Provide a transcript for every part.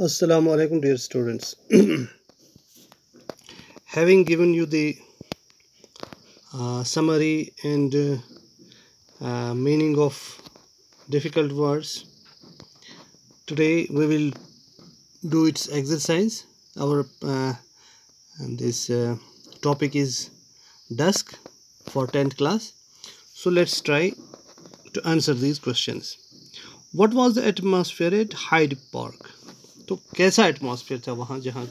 Assalamu alaikum, dear students. Having given you the summary and meaning of difficult words, today we will do its exercise. Our this topic is dusk for 10th class. So let's try to answer these questions. What was the atmosphere at Hyde Park? तो कैसा atmosphere था वहाँ जहाँ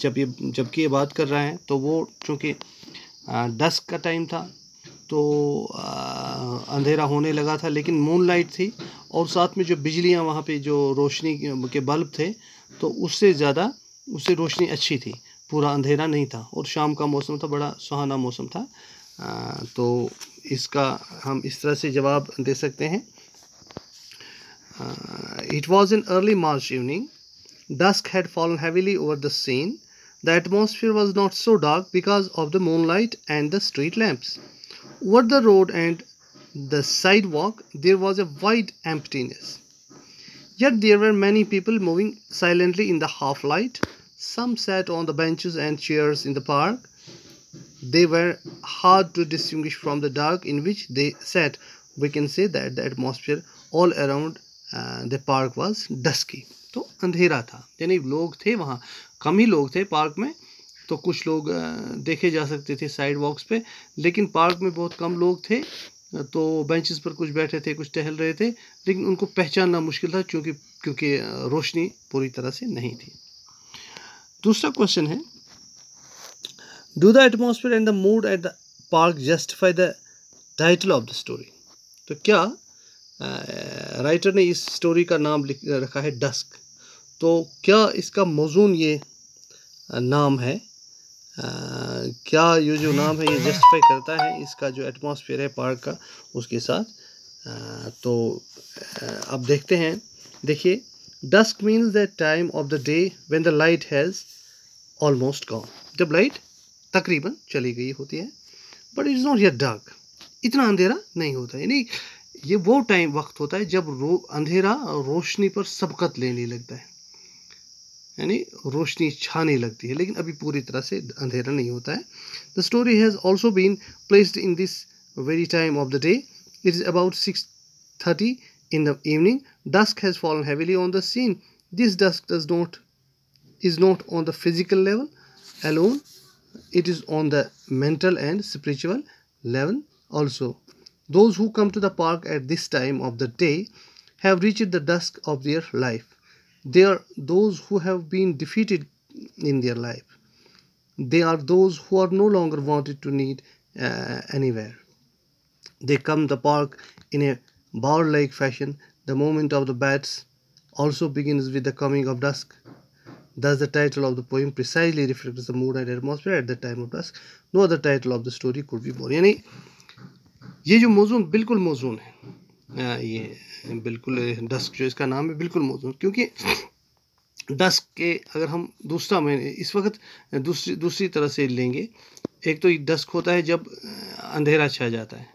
जबकि ये बात कर रहे हैं, तो वो चूँकि डस्क का टाइम था तो अंधेरा होने लगा था, लेकिन मूनलाइट थी और साथ में जो बिजलियाँ वहाँ पे जो रोशनी के बल्ब थे तो उससे रोशनी अच्छी थी, पूरा अंधेरा नहीं था और शाम का मौसम था, बड़ा सुहाना मौसम था। तो इसका हम इस तरह से जवाब दे सकते हैं। It was an early March evening. Dusk had fallen heavily over the scene. The atmosphere was not so dark because of the moonlight and the street lamps. Over the road and the sidewalk, there was a wide emptiness. Yet there were many people moving silently in the half light. Some sat on the benches and chairs in the park. They were hard to distinguish from the dark in which they sat. We can say that the atmosphere all around the park was dusky. तो अंधेरा था, यानी लोग थे वहाँ, कम ही लोग थे park में। तो कुछ लोग देखे जा सकते थे साइड वॉक्स पे, लेकिन पार्क में बहुत कम लोग थे। तो बेंचेस पर कुछ बैठे थे, कुछ टहल रहे थे, लेकिन उनको पहचानना मुश्किल था क्योंकि रोशनी पूरी तरह से नहीं थी। दूसरा क्वेश्चन है, do the atmosphere and the mood at the park justify the title of the story? तो क्या राइटर ने इस स्टोरी का नाम रखा है डस्क, तो क्या इसका मौजून ये नाम है, क्या ये जो नाम है ये जस्टिफाई करता है इसका जो एटमॉस्फेयर है पार्क का उसके साथ? तो अब देखते हैं। देखिए, dusk means the time of the day when the light has almost gone, जब लाइट तकरीबन चली गई होती है, but it is not yet dark, इतना अंधेरा नहीं होता, यानी ये वो टाइम वक्त होता है जब अंधेरा रोशनी पर सबकत लेने लगता है, यानी रोशनी छाने लगती है, लेकिन अभी पूरी तरह से अंधेरा नहीं होता है। The story has also been placed in this very time of the day. It is about 6:30 in the evening. Dusk has fallen heavily on the scene. This dusk is not on the physical level alone. It is on the mental and spiritual level also. Those who come to the park at this time of the day have reached the dusk of their life. They are those who have been defeated in their life. They are those who are no longer wanted to need anywhere. They come to the park in a bower-like fashion. The moment of the bats also begins with the coming of dusk. Thus, the title of the poem precisely reflects the mood and atmosphere at the time of dusk. No other title of the story could be more. यानी ये जो मौजून बिल्कुल मौजून है, ये बिल्कुल dusk जो इसका नाम है बिल्कुल मौजून, क्योंकि डस्क के अगर हम दूसरा महीने इस वक्त दूसरी तरह से लेंगे, एक तो डस्क होता है जब अंधेरा छा जाता है,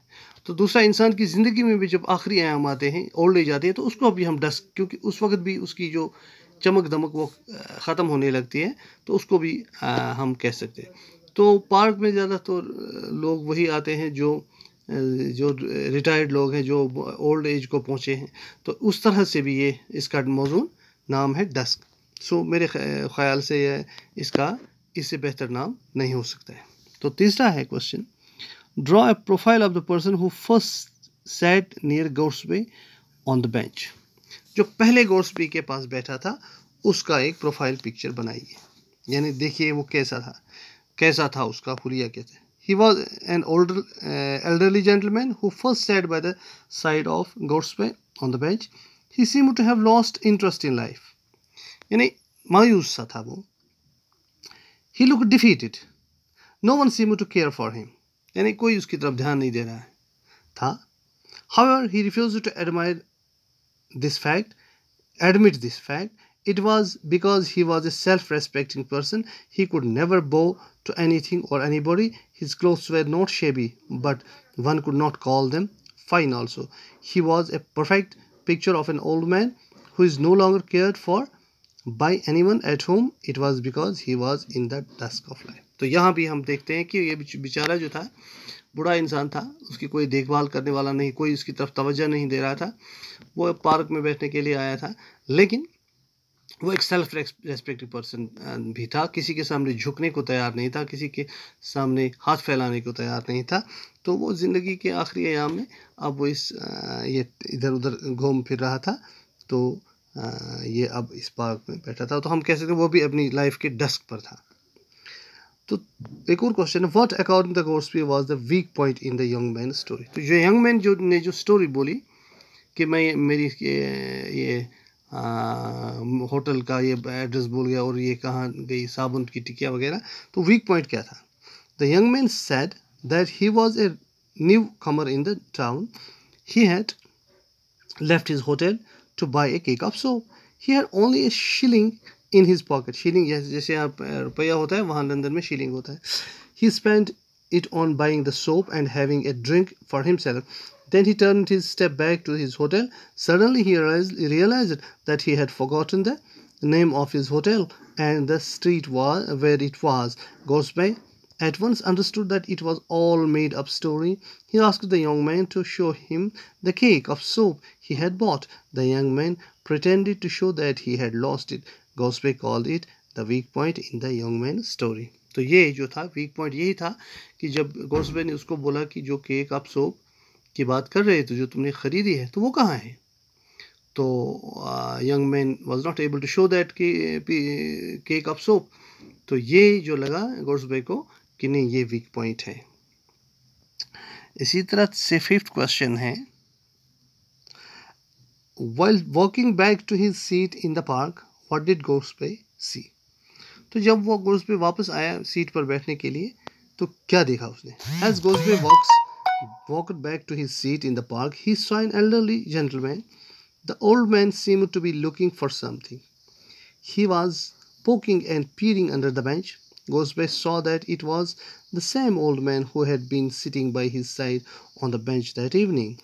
तो दूसरा इंसान की ज़िंदगी में भी जब आखिरी आयाम आते हैं, ओल्ड एज आती है, तो उसको भी हम डस्क, क्योंकि उस वक्त भी उसकी जो चमक दमक वो ख़त्म होने लगती है, तो उसको भी हम कह सकते हैं। तो पार्क में ज़्यादातर लोग वही आते हैं जो रिटायर्ड लोग हैं, जो ओल्ड एज को पहुँचे हैं, तो उस तरह से भी ये इसका मौजून नाम है डस्क। सो मेरे ख़्याल से इससे बेहतर नाम नहीं हो सकता है। तो तीसरा है question, draw a profile of the person who first sat near Gortsby on the bench. जो पहले गोड्सबे के पास बैठा था उसका एक प्रोफाइल पिक्चर बनाइए, यानी देखिए वो कैसा था उसका हुलिया कैसे। He was an elderly gentleman who first sat by the side of Godspell on the bench. He seemed to have lost interest in life. यानी मायूस सा था वो। He looked defeated. No one seemed to care for him. यानी कोई उसकी तरफ ध्यान नहीं दे रहा है था। However, he refused to admit this fact. It was because he was a self-respecting person. He could never bow to anything or anybody. His clothes were not shabby, but one could not call them fine also. He was a perfect picture of an old man who is no longer cared for by anyone at home, it was because he was in the dusk of life. तो यहाँ भी हम देखते हैं कि ये बेचारा जो था, बूढ़ा इंसान था, उसकी कोई देखभाल करने वाला नहीं, कोई उसकी तरफ तवज्जो नहीं दे रहा था। वो पार्क में बैठने के लिए आया था, लेकिन वो एक सेल्फ रेस्पेक्टिव पर्सन भी था, किसी के सामने झुकने को तैयार नहीं था, किसी के सामने हाथ फैलाने को तैयार नहीं था। तो वो ज़िंदगी के आखिरी अयाम में अब वो ये इधर उधर घूम फिर रहा था। तो ये अब इस पार्क में बैठा था, तो हम कह सकते हैं वो भी अपनी लाइफ के डस्क पर था। तो एक और क्वेश्चन है, what according the Gortsby was the weak point in the young man story. तो जो यंग मैन जो स्टोरी बोली कि मैं मेरी ये होटल का ये एड्रेस भूल गया और ये कहाँ गई साबुन की टिकिया वगैरह, तो वीक पॉइंट क्या था? The young man said that he was a new Qamar in the town, he had left his hotel to buy a cake of soap. He had only a shilling in his pocket. Shilling जैसे यहाँ रुपया होता है, वहाँ London में shilling होता है. He spent it on buying the soap and having a drink for himself. Then he turned his step back to his hotel. Suddenly he realized that he had forgotten the name of his hotel and the street where it was. Gosby at once understood that it was all made up story. He asked the young man to show him the cake of soap he had bought. The young man pretended to show that he had lost it. Gosby called it the weak point in the young man's story. तो ये जो था weak point यही था कि जब गोस्बे ने उसको बोला कि जो केक ऑफ सोप की बात कर रहे थे, जो तुमने ख़रीदी है, तो वो कहाँ है? तो young man was not able to show that cake of soap. तो ये जो लगा गोस्बे को कि नहीं, ये वीक पॉइंट है। इसी तरह से फिफ्थ क्वेश्चन है, while walking back to his seat in the park, what did Gosby see? तो जब वो गोस्बे वापस आया सीट पर बैठने के लिए, तो क्या देखा उसने? As Gosby walked back to his seat in the park, he saw an elderly gentleman. The old man seemed to be looking for something. He was poking and peering under the bench. Gosby saw that it was the same old man who had been sitting by his side on the bench that evening.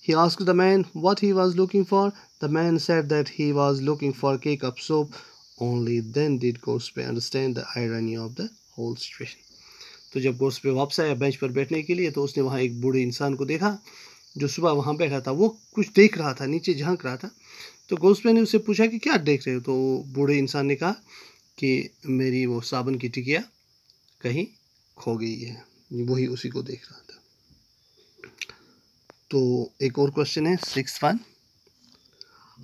He asked the man what he was looking for. The man said that he was looking for a cake of soap. Only then did Gosby understand the irony of the whole situation. तो जब गोस्बे वापस आया bench पर बैठने के लिए, तो उसने वहाँ एक बूढ़े इंसान को देखा जो सुबह वहाँ बैठा था। वो कुछ देख रहा था, नीचे झांक रहा था। तो गोस्बे ने उससे पूछा कि क्या देख रहे हो? तो बूढ़े इंसान ने कहा कि मेरी वो साबुन की टिकिया कहीं खो गई है, वही उसी को देख रहा था। तो एक और क्वेश्चन है, sixth one,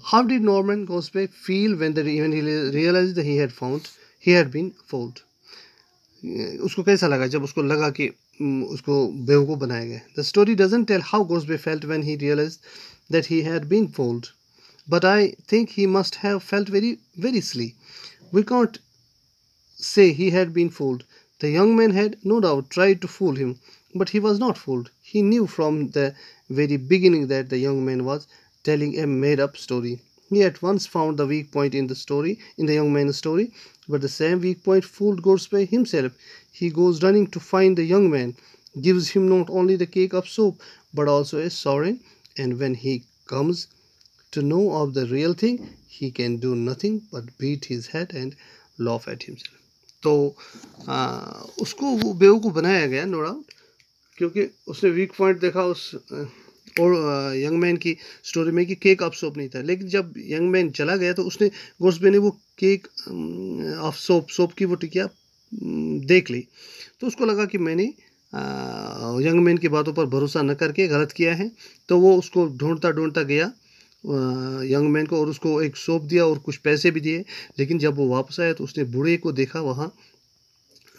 how did Norman Gortsby feel when he realized that he had been fooled? उसको कैसा लगा जब उसको लगा कि उसको बेवकूफ़ बनाया गया? The story doesn't tell how Gortsby felt when he realized that he had been fooled, but I think he must have felt very, very silly. We can't say he had been fooled. The young man had no doubt tried to fool him, but he was not fooled. He knew from the very beginning that the young man was telling a made-up story. He at once found the weak point in the young man's story, but the same weak point fooled Gosby himself. He goes running to find the young man, gives him not only the cake of soap, but also a sovereign, and when he comes to know of the real thing, he can do nothing but beat his head and laugh at himself. तो उसको वो बेवकूफ़ बनाया गया, no doubt, क्योंकि उसने weak point देखा उस और यंग मैन की स्टोरी में कि केक ऑफ सोप नहीं था। लेकिन जब यंग मैन चला गया, तो उसने गोस्बे ने वो केक ऑफ सोप की वो टिकिया देख ली। तो उसको लगा कि मैंने यंग मैन की बातों पर भरोसा न करके गलत किया है। तो वो उसको ढूंढता गया यंग मैन को, और उसको एक सोप दिया और कुछ पैसे भी दिए। लेकिन जब वो वापस आया, तो उसने बूढ़े को देखा वहाँ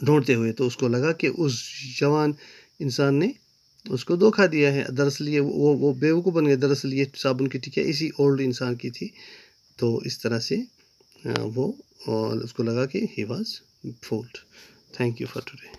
ढूंढते हुए। तो उसको लगा कि उस जवान इंसान ने उसको धोखा दिया है। दरअसल ये वो बेवकूफ़ बन गया। दरअसल ये साबुन की टिकिया इसी ओल्ड इंसान की थी। तो इस तरह से वो उसको लगा कि he was fooled. Thank you for today.